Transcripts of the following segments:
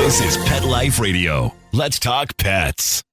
This is Pet Life Radio. Let's talk pets.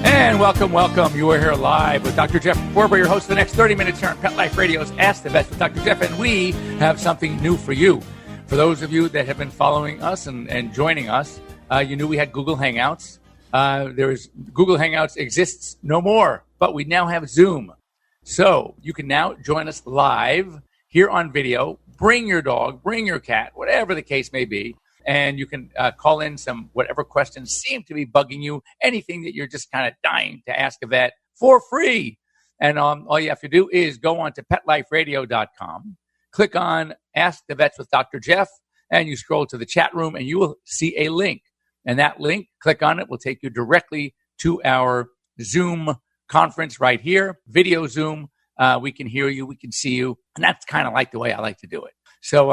And welcome. You are here live with Dr. Jeff Werber, your host for the next 30 minutes here on Pet Life Radio's Ask the Vets with Dr. Jeff. And we have something new for you. For those of you that have been following us and joining us, you knew we had Google Hangouts. Google Hangouts exists no more, but we now have Zoom. So you can now join us live here on video. Bring your dog, bring your cat, whatever the case may be. And you can call in whatever questions seem to be bugging you, anything that you're just kind of dying to ask a vet for free. And all you have to do is go on to PetLifeRadio.com, click on Ask the Vets with Dr. Jeff, and you scroll to the chat room and you will see a link. And that link, click on it, will take you directly to our Zoom conference right here, video Zoom. We can hear you, we can see you. And that's kind of like the way I like to do it. So,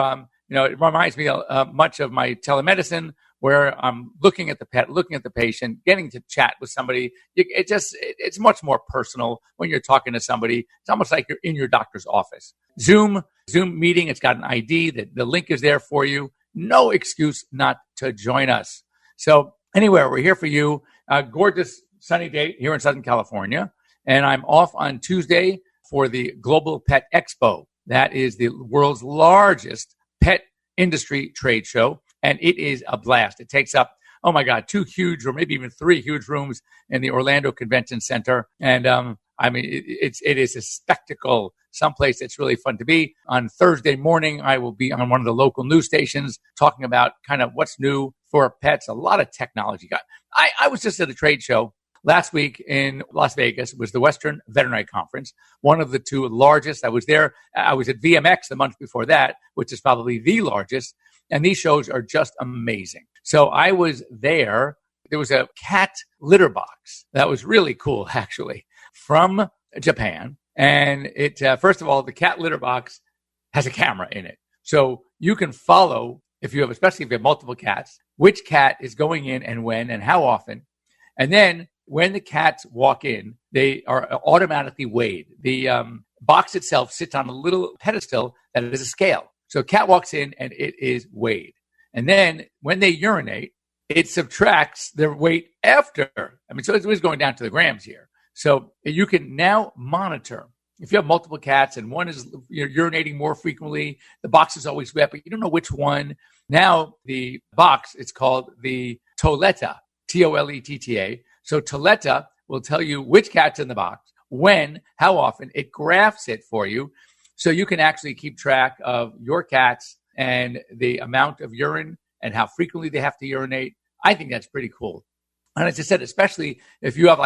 it reminds me much of my telemedicine where I'm looking at the pet, looking at the patient, getting to chat with somebody. It's much more personal when you're talking to somebody. It's almost like you're in your doctor's office. Zoom meeting, it's got an ID. The link is there for you. No excuse not to join us. So anyway, we're here for you. Gorgeous sunny day here in Southern California. And I'm off on Tuesday for the Global Pet Expo. That is the world's largest pet industry trade show, and it is a blast. It takes up, 2 huge or maybe even 3 huge rooms in the Orlando Convention Center. And it is a spectacle, someplace that's really fun to be. On Thursday morning, I will be on one of the local news stations talking about kind of what's new for pets, a lot of technology. I was just at a trade show last week in Las Vegas. It was the Western Veterinary Conference, one of the 2 largest. I was there. I was at VMX the month before that, which is probably the largest. And these shows are just amazing. So I was there. There was a cat litter box that was really cool, actually, from Japan. And it, first of all, the cat litter box has a camera in it. So you can follow, especially if you have multiple cats, which cat is going in and when and how often. And then when the cats walk in, they are automatically weighed. The box itself sits on a little pedestal that is a scale. So a cat walks in and it is weighed. And then when they urinate, it subtracts their weight after. So it's going down to the grams here. So you can now monitor. If you have multiple cats and one is urinating more frequently, the box is always wet, but you don't know which one. Now the box, it's called the Toletta, T-O-L-E-T-T-A. So Toletta will tell you which cat's in the box, when, how often. It graphs it for you. So you can actually keep track of your cats and the amount of urine and how frequently they have to urinate. I think that's pretty cool. And as I said, especially if you have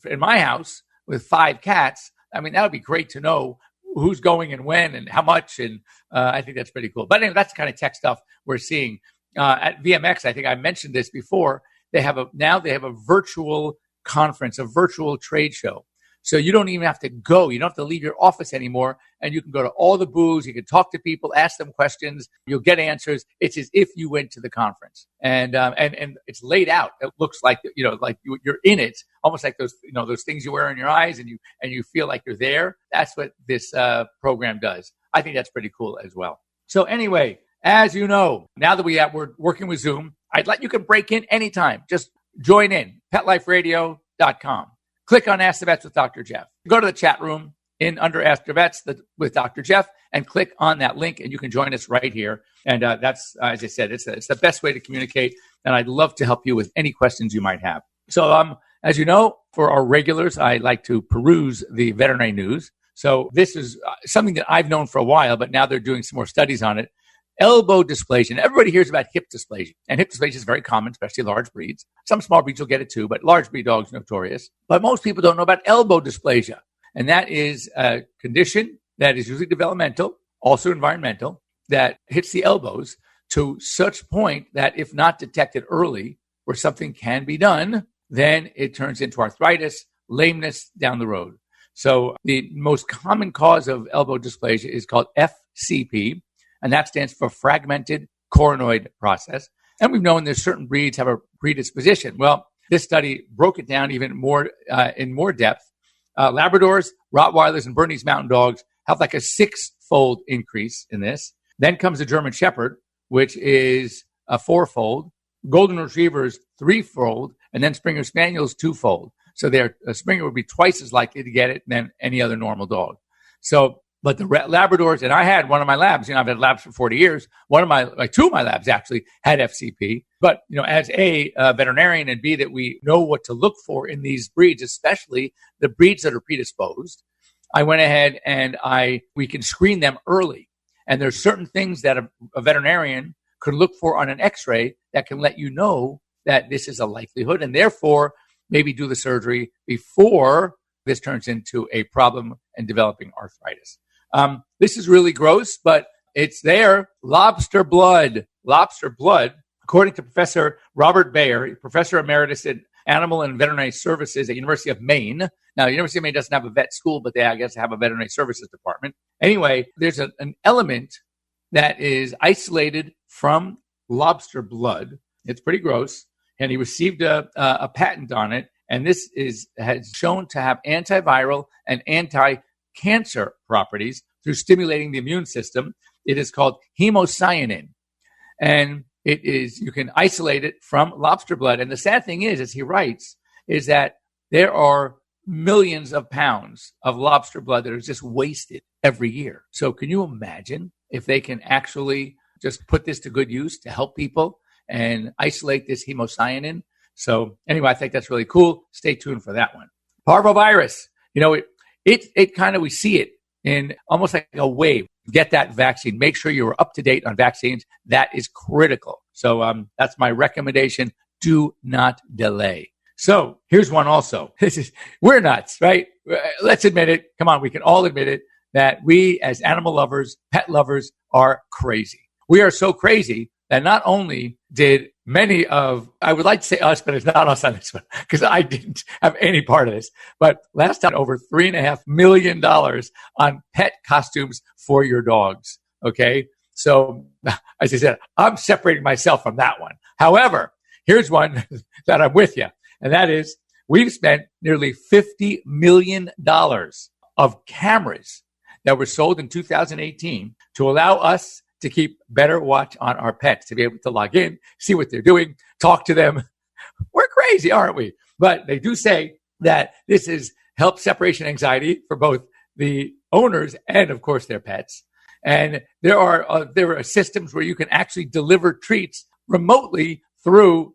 in my house with 5 cats, that would be great to know who's going and when and how much. And I think that's pretty cool. But anyway, that's the kind of tech stuff we're seeing. At VMX, I think I mentioned this before, they have a virtual conference, a virtual trade show. So you don't even have to go. You don't have to leave your office anymore. And you can go to all the booths. You can talk to people, ask them questions. You'll get answers. It's as if you went to the conference. And it's laid out. It looks like, you're in it, almost like those things you wear in your eyes and you feel like you're there. That's what this program does. I think that's pretty cool as well. So anyway, as you know, now that we're working with Zoom, you can break in anytime. Just join in, PetLifeRadio.com. Click on Ask the Vets with Dr. Jeff. Go to the chat room under Ask the Vets with Dr. Jeff and click on that link and you can join us right here. And that's, as I said, it's the best way to communicate. And I'd love to help you with any questions you might have. So as you know, for our regulars, I like to peruse the veterinary news. So this is something that I've known for a while, but now they're doing some more studies on it. Elbow dysplasia. And everybody hears about hip dysplasia. And hip dysplasia is very common, especially large breeds. Some small breeds will get it too, but large breed dogs are notorious. But most people don't know about elbow dysplasia. And that is a condition that is usually developmental, also environmental, that hits the elbows to such point that if not detected early, where something can be done, then it turns into arthritis, lameness down the road. So the most common cause of elbow dysplasia is called FCP, and that stands for fragmented coronoid process. And we've known there's certain breeds have a predisposition. Well, this study broke it down even more in more depth. Labradors, Rottweilers, and Bernese Mountain Dogs have like a 6-fold increase in this. Then comes the German Shepherd, which is a 4-fold. Golden Retrievers, 3-fold. And then Springer Spaniels, 2-fold. So a Springer would be twice as likely to get it than any other normal dog. But the Labradors, and I had one of my labs, I've had labs for 40 years. Two of my labs actually had FCP. But, as A, veterinarian, and B, that we know what to look for in these breeds, especially the breeds that are predisposed, I went ahead and we can screen them early. And there's certain things that a veterinarian could look for on an x-ray that can let you know that this is a likelihood, and therefore maybe do the surgery before this turns into a problem and developing arthritis. This is really gross, but it's there. Lobster blood, according to Professor Robert Bayer, Professor Emeritus in Animal and Veterinary Services at University of Maine. Now, University of Maine doesn't have a vet school, but they, I guess, have a veterinary services department. Anyway, there's an element that is isolated from lobster blood. It's pretty gross, and he received a patent on it, and this has shown to have antiviral and anti-cancer properties through stimulating the immune system. It is called hemocyanin, and you can isolate it from lobster blood. And the sad thing is, as he writes, is that there are millions of pounds of lobster blood that are just wasted every year. So can you imagine if they can actually just put this to good use to help people and isolate this hemocyanin? So anyway, I think that's really cool. Stay tuned for that one. Parvovirus, it kind of, we see it in almost like a wave. Get that vaccine. Make sure you're up to date on vaccines. That is critical. So that's my recommendation. Do not delay. So here's one also. We're nuts, right? Let's admit it. Come on, we can all admit it, that we as animal lovers, pet lovers, are crazy. We are so crazy that not only did many of, I would like to say us, but it's not us on this one because I didn't have any part of this. But last time, over $3.5 million on pet costumes for your dogs. Okay. So as I said, I'm separating myself from that one. However, here's one that I'm with you. And that is, we've spent nearly $50 million of cameras that were sold in 2018 to allow us to keep better watch on our pets, to be able to log in, see what they're doing, talk to them. We're crazy, aren't we? But they do say that this is help separation anxiety for both the owners and, of course, their pets. And there are systems where you can actually deliver treats remotely through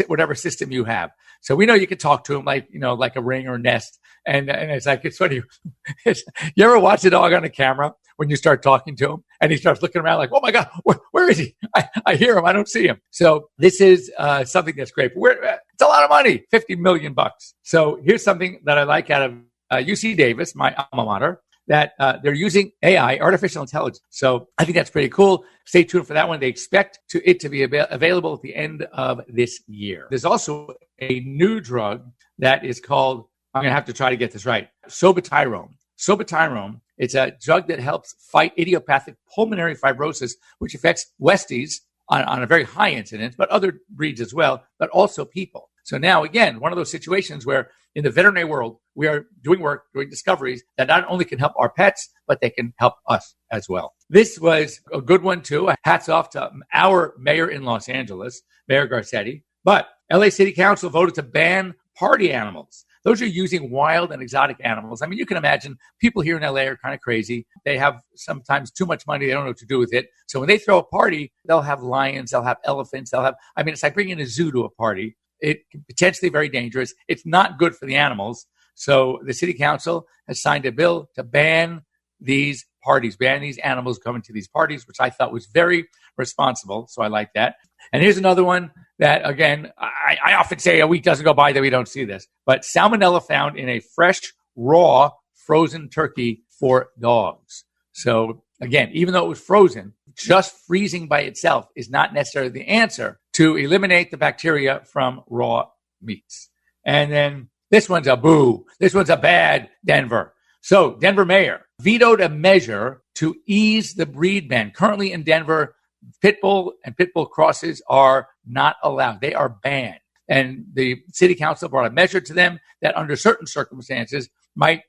whatever system you have. So we know you can talk to them like a Ring or Nest. And it's funny. You ever watch a dog on a camera when you start talking to him and he starts looking around like, oh my God, where is he? I hear him. I don't see him. So this is something that's great. But it's a lot of money, $50 million. So here's something that I like out of UC Davis, my alma mater, that they're using AI, artificial intelligence. So I think that's pretty cool. Stay tuned for that one. They expect it to be available at the end of this year. There's also a new drug that is called, I'm going to have to try to get this right, Sobatyrone. Sobatyrone, it's a drug that helps fight idiopathic pulmonary fibrosis, which affects Westies on a very high incidence, but other breeds as well, but also people. So now, again, one of those situations where in the veterinary world, we are doing discoveries that not only can help our pets, but they can help us as well. This was a good one, too. Hats off to our mayor in Los Angeles, Mayor Garcetti. But LA City Council voted to ban party animals. Those are using wild and exotic animals. I mean, you can imagine people here in LA are kind of crazy. They have sometimes too much money. They don't know what to do with it. So when they throw a party, they'll have lions, they'll have elephants, it's like bringing a zoo to a party. It can potentially very dangerous. It's not good for the animals. So the city council has signed a bill to ban these parties, ban these animals coming to these parties, which I thought was very responsible. So I like that. And here's another one that, again, I often say a week doesn't go by that we don't see this. But salmonella found in a fresh, raw, frozen turkey for dogs. So again, even though it was frozen, just freezing by itself is not necessarily the answer to eliminate the bacteria from raw meats. And then this one's a boo. This one's a bad Denver. So Denver mayor vetoed a measure to ease the breed ban. Currently in Denver, Pit bull and pit bull crosses are not allowed. They are banned. And the city council brought a measure to them that under certain circumstances can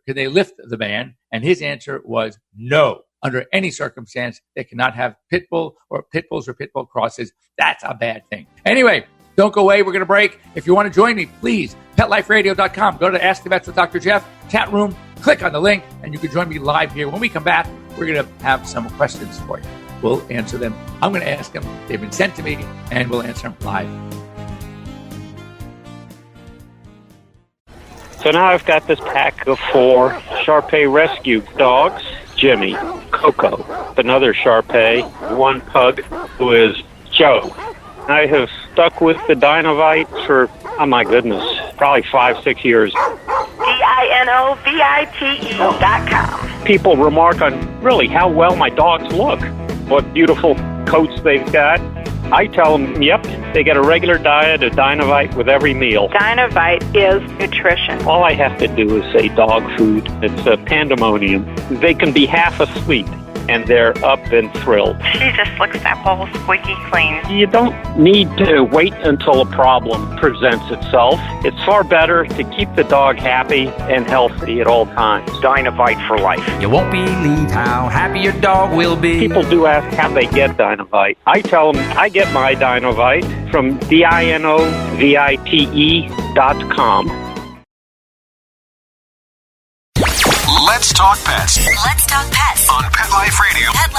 they lift the ban? And his answer was no. Under any circumstance, they cannot have pit bull or pit bulls or pit bull crosses. That's a bad thing. Anyway, don't go away. We're going to break. If you want to join me, please, PetLifeRadio.com. Go to Ask the Vets with Dr. Jeff, chat room, click on the link, and you can join me live here. When we come back, we're going to have some questions for you. We'll answer them. I'm going to ask them. They've been sent to me, and we'll answer them live. So now I've got this pack of 4 Shar-Pei rescue dogs. Jimmy, Coco, another Shar-Pei, 1 pug who is Joe. I have stuck with the Dinovite for, oh my goodness, probably 5-6 years. DINOVITE.com. People remark on really how well my dogs look, what beautiful coats they've got. I tell them, yep, they get a regular diet of Dinovite with every meal. Dinovite is nutrition. All I have to do is say dog food. It's a pandemonium. They can be half asleep, and they're up and thrilled. She just looks simple, squeaky clean. You don't need to wait until a problem presents itself. It's far better to keep the dog happy and healthy at all times. Dinovite for life. You won't believe how happy your dog will be. People do ask how they get Dinovite. I tell them I get my Dinovite from DINOVITE.com. Let's talk pets. Let's talk pets On Pet Life Radio. Pet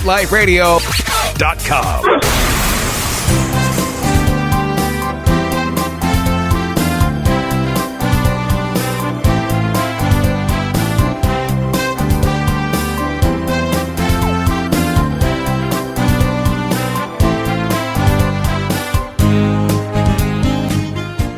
Life Radio. PetLifeRadio.com.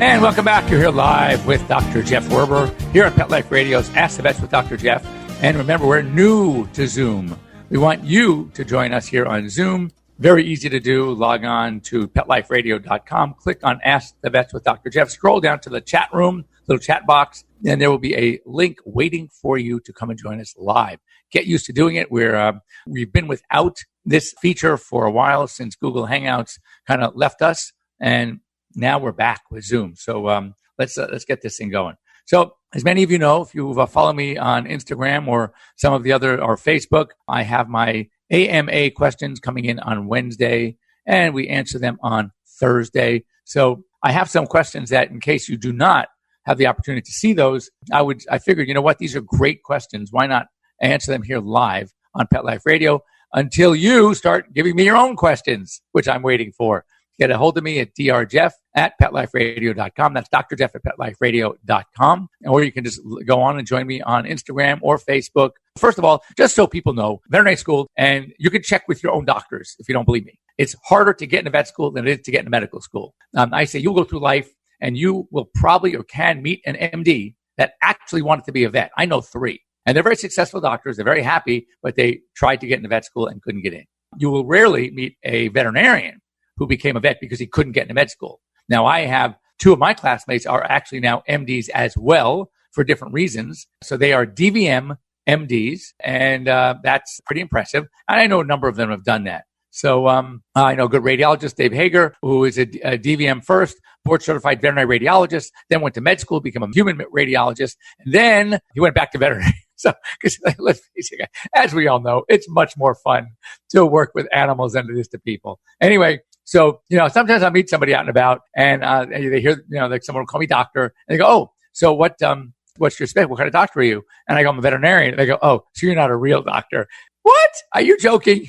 And welcome back. You're here live with Dr. Jeff Werber here on Pet Life Radio's Ask the Vets with Dr. Jeff. And remember, we're new to Zoom. We want you to join us here on Zoom. Very easy to do. Log on to PetLifeRadio.com. Click on Ask the Vets with Dr. Jeff. Scroll down to the chat room, little chat box, and there will be a link waiting for you to come and join us live. Get used to doing it. We've been without this feature for a while since Google Hangouts kind of left us, and now we're back with Zoom. So let's get this thing going. So as many of you know, if you follow me on Instagram or some of the other, or Facebook, I have my AMA questions coming in on Wednesday, and we answer them on Thursday. So I have some questions that, in case you do not have the opportunity to see those, I figured, you know what, these are great questions. Why not answer them here live on Pet Life Radio until you start giving me your own questions, which I'm waiting for. Get a hold of me at drjeff@PetLifeRadio.com. That's Dr. Jeff at PetLifeRadio.com. Or you can just go on and join me on Instagram or Facebook. First of all, just so people know, veterinary school, and you can check with your own doctors if you don't believe me. It's harder to get in a vet school than it is to get in a medical school. I say you'll go through life and you will probably or can meet an MD that actually wanted to be a vet. I know 3. And they're very successful doctors. They're very happy, but they tried to get into vet school and couldn't get in. You will rarely meet a veterinarian who became a vet because he couldn't get into med school. Now, I have 2 of my classmates are actually now MDs as well for different reasons. So they are DVM MDs, and that's pretty impressive. And I know a number of them have done that. So I know a good radiologist, Dave Hager, who is a DVM first, board-certified veterinary radiologist, then went to med school, became a human radiologist, and then he went back to veterinary. So, because let's face it, as we all know, it's much more fun to work with animals than it is to people. Anyway, so, sometimes I meet somebody out and about, and they hear, like someone will call me doctor, and they go, "Oh, so what's your spec? What kind of doctor are you?" And I go, "I'm a veterinarian." And they go, "Oh, so you're not a real doctor." What? Are you joking?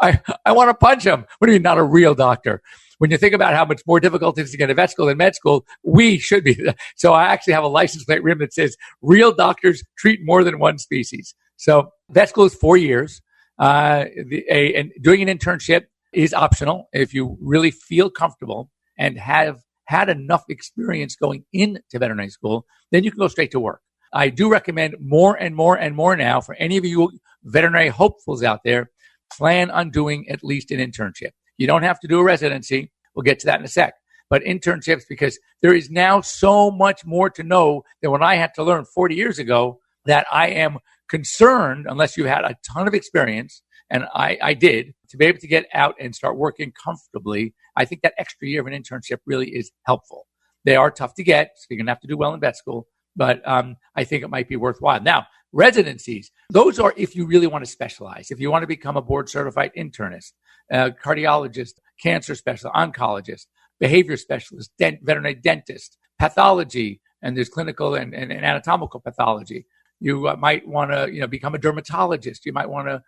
I want to punch him. What do you mean not a real doctor? When you think about how much more difficult it is to get a vet school than med school, we should be. So I actually have a license plate rim that says real doctors treat more than one species. So vet school is 4 years. And doing an internship is optional. If you really feel comfortable and have had enough experience going into veterinary school, then you can go straight to work. I do recommend more and more and more now for any of you veterinary hopefuls out there, plan on doing at least an internship. You don't have to do a residency. We'll get to that in a sec. But internships, because there is now so much more to know than when I had to learn 40 years ago, that I am concerned, unless you had a ton of experience, and I did, to be able to get out and start working comfortably. I think that extra year of an internship really is helpful. They are tough to get, so you're going to have to do well in vet school, but I think it might be worthwhile. Now, residencies, those are if you really want to specialize. If you want to become a board-certified internist, cardiologist, cancer specialist, oncologist, behavior specialist, veterinary dentist, pathology, and there's clinical and anatomical pathology. You might want to, become a dermatologist. You might want to,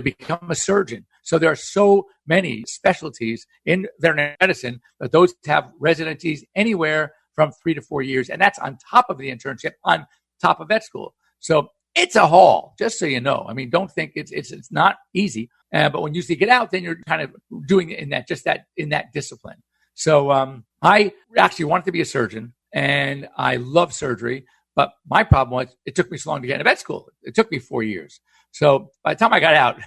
become a surgeon. So there are so many specialties in veterinary medicine that those have residencies anywhere from 3 to 4 years. And that's on top of the internship, on top of vet school. So it's a haul, just so you know. I mean, don't think it's not easy. But when you see get out, then you're kind of doing it in that discipline. So I actually wanted to be a surgeon, and I love surgery. But my problem was it took me so long to get into vet school. It took me 4 years. So by the time I got out,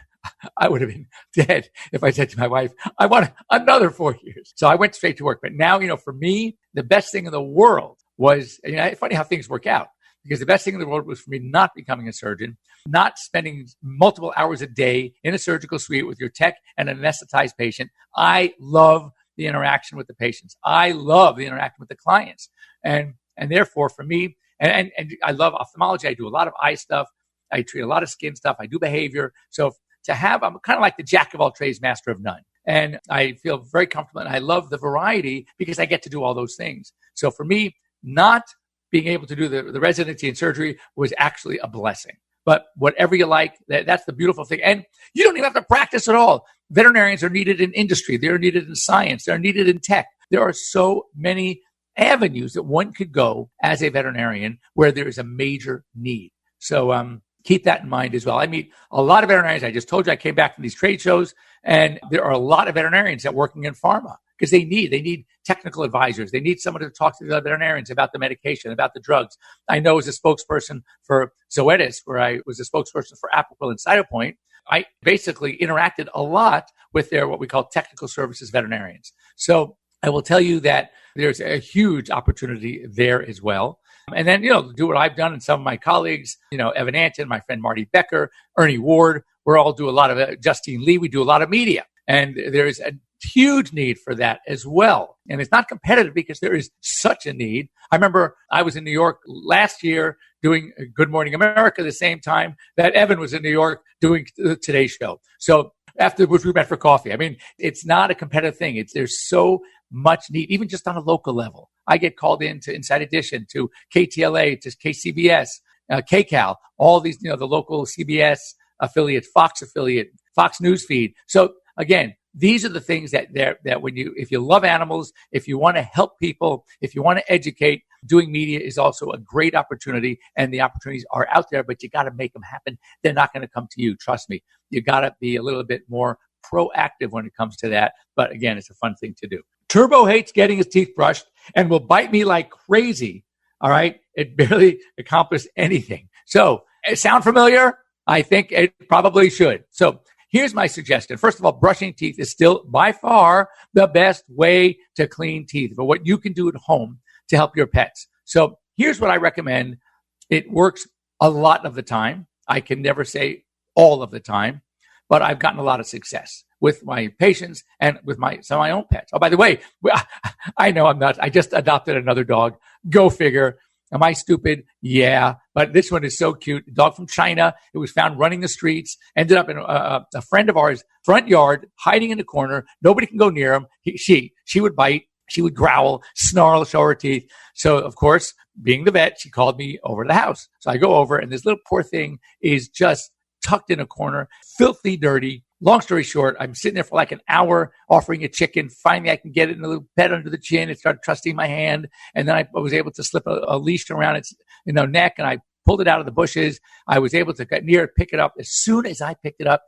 I would have been dead if I said to my wife, I want another 4 years. So I went straight to work. But now, for me, the best thing in the world was, it's funny how things work out, because the best thing in the world was for me not becoming a surgeon, not spending multiple hours a day in a surgical suite with your tech and an anesthetized patient. I love the interaction with the patients. I love the interaction with the clients. And therefore, for me, and I love ophthalmology. I do a lot of eye stuff. I treat a lot of skin stuff. I do behavior. So I'm kind of like the jack of all trades, master of none. And I feel very comfortable, and I love the variety because I get to do all those things. So for me, not being able to do the residency in surgery was actually a blessing. But whatever you like, that's the beautiful thing. And you don't even have to practice at all. Veterinarians are needed in industry. They're needed in science. They're needed in tech. There are so many avenues that one could go as a veterinarian where there is a major need. So keep that in mind as well. I meet a lot of veterinarians. I just told you I came back from these trade shows, and there are a lot of veterinarians that are working in pharma because they need technical advisors. They need someone to talk to the veterinarians about the medication, about the drugs. I know as a spokesperson for Zoetis, where I was a spokesperson for Apoquel and Cytopoint, I basically interacted a lot with their what we call technical services veterinarians. So I will tell you that there's a huge opportunity there as well. And then, do what I've done and some of my colleagues, Evan Anton, my friend Marty Becker, Ernie Ward, we all do a lot of Justine Lee, we do a lot of media. And there's a huge need for that as well. And it's not competitive because there is such a need. I remember I was in New York last year doing Good Morning America the same time that Evan was in New York doing the Today Show. So afterwards we met for coffee. I mean, it's not a competitive thing. There's so much need, even just on a local level. I get called in to Inside Edition, to KTLA, to KCBS, KCAL, all these, the local CBS affiliate, Fox affiliate, Fox News feed. So again, these are the things that if you love animals, if you want to help people, if you want to educate, doing media is also a great opportunity, and the opportunities are out there, but you got to make them happen. They're not going to come to you. Trust me. You got to be a little bit more proactive when it comes to that. But again, it's a fun thing to do. Turbo hates getting his teeth brushed and will bite me like crazy. All right. It barely accomplished anything. So, sound familiar? I think it probably should. So here's my suggestion. First of all, brushing teeth is still by far the best way to clean teeth, but what you can do at home to help your pets. So here's what I recommend. It works a lot of the time. I can never say all of the time, but I've gotten a lot of success with my patients and with some of my own pets. Oh, by the way, I know I'm nuts. I just adopted another dog. Go figure. Am I stupid? Yeah. But this one is so cute. A dog from China. It was found running the streets, ended up in a friend of ours' front yard, hiding in the corner. Nobody can go near him. She would bite. She would growl, snarl, show her teeth. So, of course, being the vet, she called me over to the house. So I go over, and this little poor thing is just tucked in a corner, filthy dirty. Long story short, I'm sitting there for like an hour offering a chicken. Finally, I can get it in a little pet under the chin. It started trusting my hand. And then I was able to slip a leash around its neck, and I pulled it out of the bushes. I was able to get near it, pick it up. As soon as I picked it up,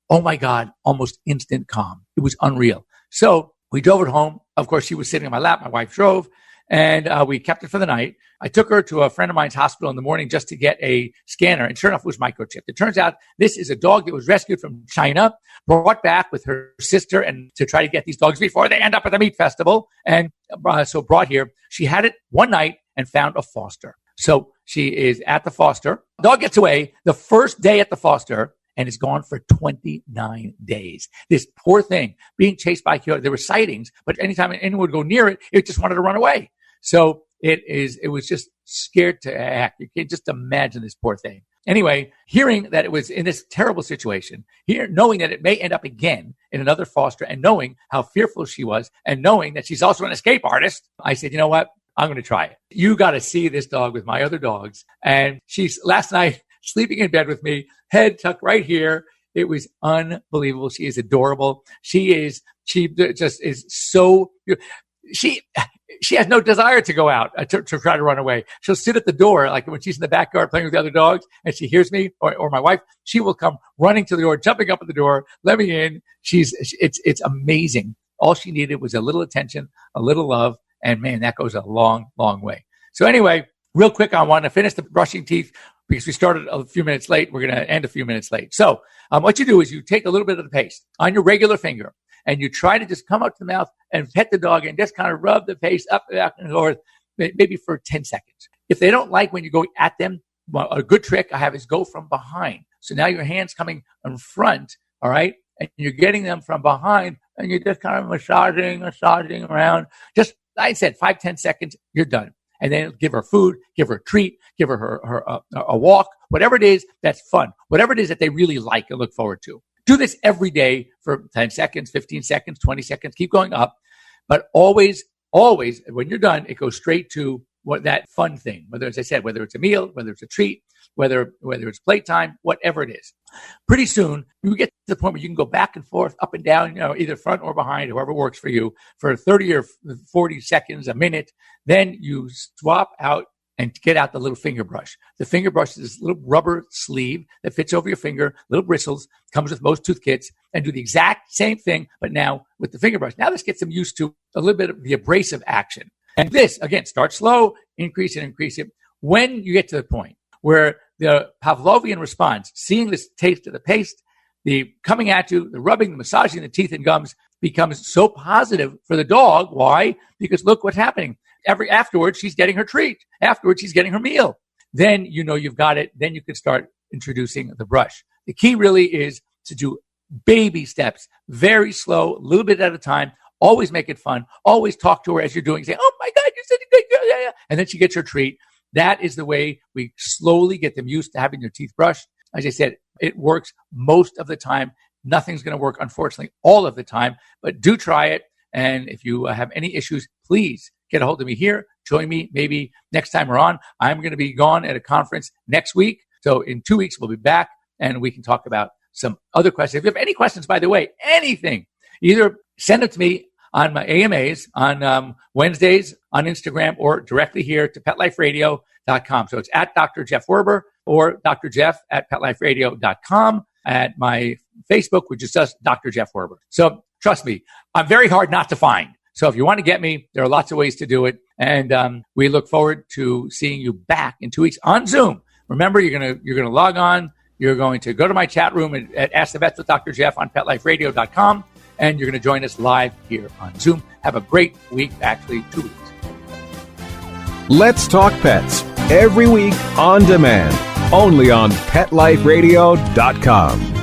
oh my God, almost instant calm. It was unreal. So we drove it home. Of course, she was sitting on my lap. My wife drove, and we kept it for the night. I took her to a friend of mine's hospital in the morning just to get a scanner, and sure enough, it was microchipped. It turns out this is a dog that was rescued from China, brought back with her sister, and to try to get these dogs before they end up at the meat festival, and so brought here. She had it one night and found a foster. So She is at the foster. Dog gets away the first day at the foster and is gone for 29 days. This poor thing being chased by coyotes. There were sightings, but anytime anyone would go near it, it just wanted to run away. So it was just scared to act. You can just imagine this poor thing. Anyway, hearing that it was in this terrible situation, knowing that it may end up again in another foster, and knowing how fearful she was, and knowing that she's also an escape artist, I said, you know what? I'm going to try it. You got to see this dog with my other dogs. And she's last night sleeping in bed with me, head tucked right here. It was unbelievable. She is adorable. She just is so, she has no desire to go out to try to run away. She'll sit at the door, like when she's in the backyard playing with the other dogs and she hears me or my wife, she will come running to the door, jumping up at the door, let me in. It's amazing. All she needed was a little attention, a little love. And man, that goes a long, long way. So anyway, real quick, I want to finish the brushing teeth because we started a few minutes late. We're going to end a few minutes late. So what you do is you take a little bit of the paste on your regular finger and you try to just come up to the mouth and pet the dog and just kind of rub the paste up and back and forth, maybe for 10 seconds. If they don't like when you go at them, well, a good trick I have is go from behind. So now your hand's coming in front, all right? And you're getting them from behind and you're just kind of massaging around. Just, like I said, 5-10 seconds, you're done. And then give her food, give her a treat, give her a walk, whatever it is that's fun, whatever it is that they really like and look forward to. Do this every day for 10 seconds, 15 seconds, 20 seconds, keep going up. But always, when you're done, it goes straight to what that fun thing, whether, as I said, whether it's a meal, whether it's a treat, whether it's playtime, whatever it is. Pretty soon, you get to the point where you can go back and forth, up and down, either front or behind, however works for you, for 30 or 40 seconds, a minute. Then you swap out and get out the little finger brush. The finger brush is this little rubber sleeve that fits over your finger, little bristles, comes with most tooth kits, and do the exact same thing, but now with the finger brush. Now this gets them used to a little bit of the abrasive action. And this, again, start slow, increase it. When you get to the point where the Pavlovian response, seeing this taste of the paste, the coming at you, the rubbing, the massaging the teeth and gums becomes so positive for the dog. Why? Because look what's happening. Afterwards, she's getting her treat. Afterwards, she's getting her meal. Then you know you've got it. Then you can start introducing the brush. The key really is to do baby steps, very slow, a little bit at a time. Always make it fun. Always talk to her as you're doing. Say, oh my God, you're such a good girl. Yeah. And then she gets her treat. That is the way we slowly get them used to having their teeth brushed. As I said, it works most of the time. Nothing's going to work, unfortunately, all of the time. But do try it. And if you have any issues, please get a hold of me here. Join me maybe next time we're on. I'm going to be gone at a conference next week. So in 2 weeks, we'll be back and we can talk about some other questions. If you have any questions, by the way, anything, either send it to me on my AMAs on Wednesdays on Instagram or directly here to PetLifeRadio.com. So it's at Dr. Jeff Werber or Dr. Jeff at PetLifeRadio.com, at my Facebook, which is just Dr. Jeff Werber. So trust me, I'm very hard not to find. So if you want to get me, there are lots of ways to do it. And we look forward to seeing you back in 2 weeks on Zoom. Remember, you're gonna log on. You're going to go to my chat room at Ask the Vets with Dr. Jeff on PetLifeRadio.com. And you're going to join us live here on Zoom. Have a great week, actually 2 weeks. Let's Talk Pets, every week on demand, only on PetLifeRadio.com.